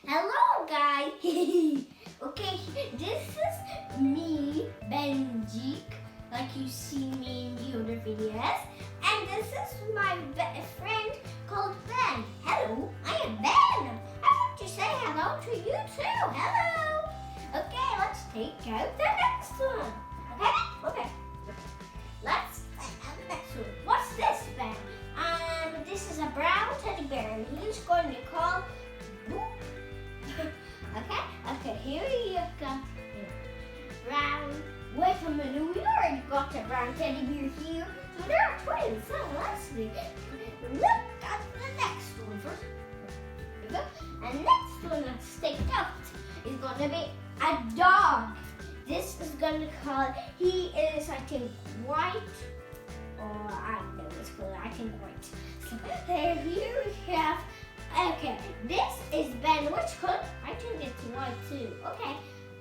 Hello, guys. Okay, this is me, Benji, like you see me in the other videos, and this is my friend called Ben. Hello, I am Ben. I want to say hello to you too. Hello. Okay, let's take out the next one. Okay. Let's take out the next one. What's this, Ben? This is a brown teddy bear, and he's going to call. Okay, here you go. Brown. Wait a minute, we already got a brown teddy bear here. So there are twins. So let's see. Look at the next one first. Here we go. And next one that's sticked out is going to be a dog. This is going to call, he is, I think, white. Or I don't know what's called, I think white. So here we have. Okay, this is Ben. Which color? I think it's white too. Okay,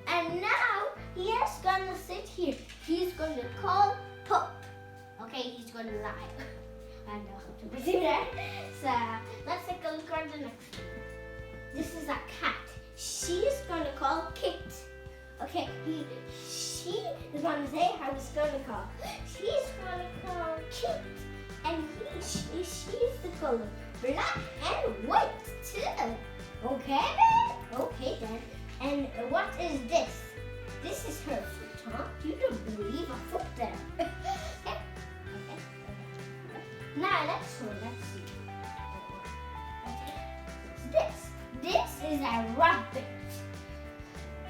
and now he is gonna sit here. He's gonna call Pup. Okay, he's gonna lie. I know how to do that. So let's take a look at the next one. This is a cat. She's gonna call Kit. Okay, she is gonna say how it's gonna call. She's gonna call Kit, and she's the color black and white too. Okay then? Okay then. And what is this? This is her foot, huh? You don't believe a foot there. Okay. Now next one, let's see. Okay. This is a rabbit.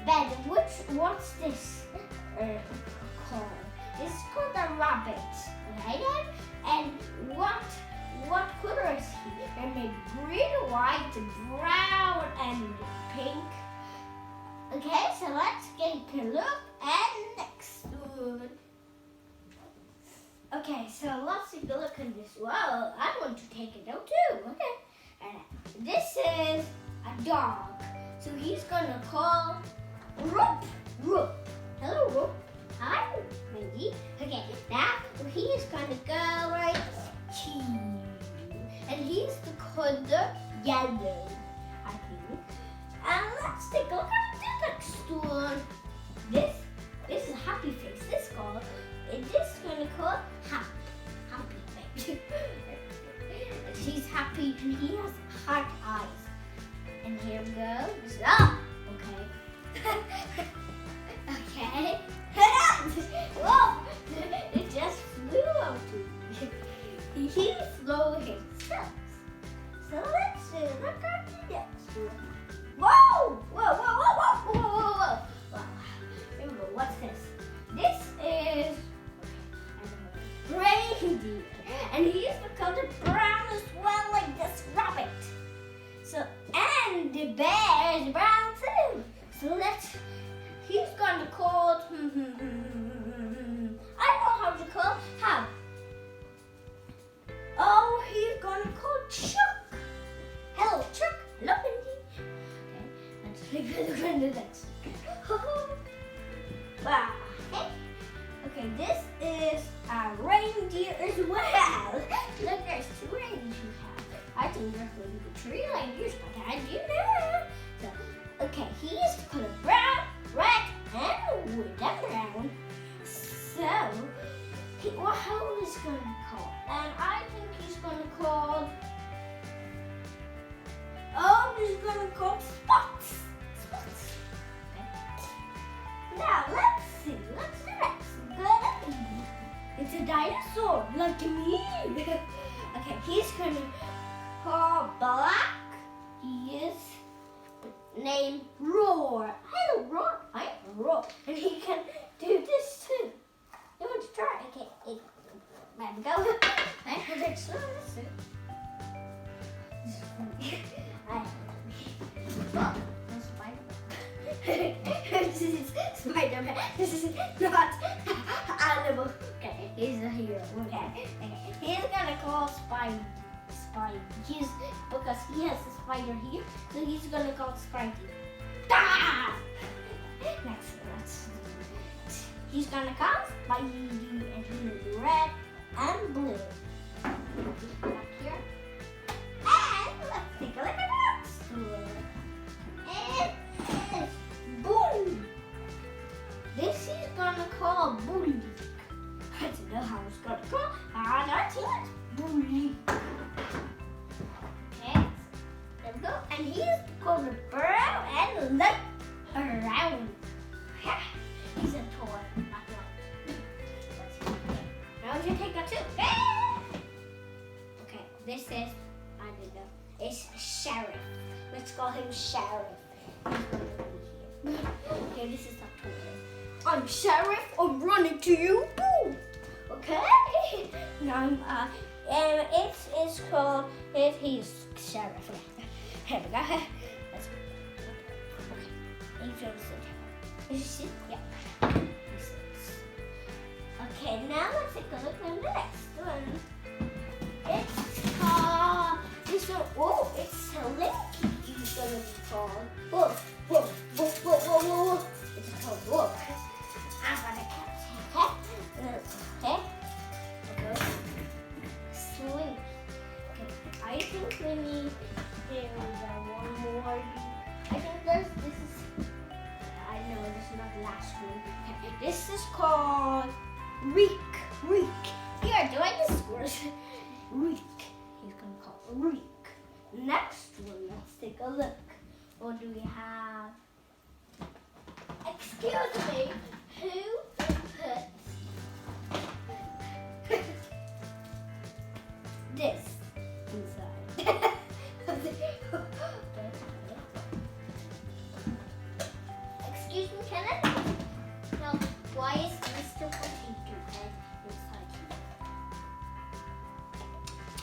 Ben, what's this called? This is called a rabbit. Okay then? And what color is he? And maybe green, white, brown, and pink. Okay, so let's take a look at next one. Okay, so let's take a look at this. Well, I want to take it out too. Okay, and this is a dog. So he's gonna call Rup. Hello, Rup. Hi, Wendy. Okay, now he is gonna go right here. And he's the color yellow, I think. And let's take a look at the next one. This is Happy Face. This is gonna call Happy Face. He's happy and he has heart eyes. And here we go. Okay. Okay. Whoa! It just flew out to me. He flew himself. So let's look at the next one. Whoa! Wow. Remember, what's this? This is a reindeer. And he's the color brown as well, like this rabbit. So, and the bear is brown too. So he's going to call, I know how to call, how? Oh, he's going to call Chuck. Hello, Chuck. Hello, Mindy. Okay, let's take a look at the next. Wow. Okay, this is a reindeer as well. Look, there's two reindeers you have. I think there's going to be three reindeers, but I do know. So, okay, he is the color brown, red, and with a brown. So, how is he going to call? And I think he's going to call. Oh, he's going to call Spots. Okay. Now let's see. What's the next gonna be? It's a dinosaur, like me. Okay, he's going to call Black. He is named Roar. Hello, Roar. I am Roar, and he can do this too. You want to try? Okay. There we go. Next one. This is Spider-Man. This is not animal. Okay, he's a hero. Okay. He's gonna call Spidey. Because he has a spider here, so he's gonna call Spidey. Ah! Next. He's gonna call Spidey, and he is red and blue. Back here. And let's take a look at the next one. hold the burrow and look around. He's a toy, not no. Now you take a two. Okay, this is, I don't know, it's Sheriff. Let's call him Sheriff. Okay, this is a toy. I'm Sheriff, I'm running to you. Boo! Okay? Now, it's called, he's Sheriff. Here we go. Let's go. Okay. He's gonna sit. Is he sit? Yeah. He sits. Okay, now let's take a look at the next one. It's called, this one, oh, it's Slinky. He's gonna be called. Whoa, whoa, whoa, whoa, whoa, whoa. It's called Look. I'm gonna catch him. Okay? Okay. Slinky. Okay, I think we need, there we go, one more. I think this is, I know this is not the last one. Okay, this is called Reek. Reek. Here, do I just scores? Reek. He's gonna call it Reek. Next one, let's take a look. What do we have? Excuse me, who put this inside? Excuse me, can I know why is Mr. Potato Head inside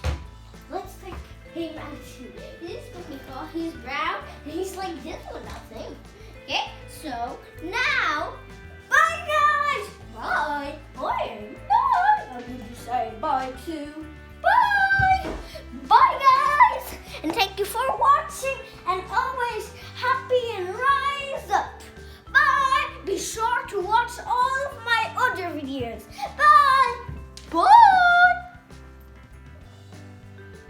here? Let's take him out too. This is because he's brown and he's like this one, I think. Okay, so now, bye guys! Bye! Bye! Bye! Or did you say bye too? Bye! Bye guys! And thank you for watching and always happy and rise up. Bye! Be sure to watch all of my other videos. Bye! Bye!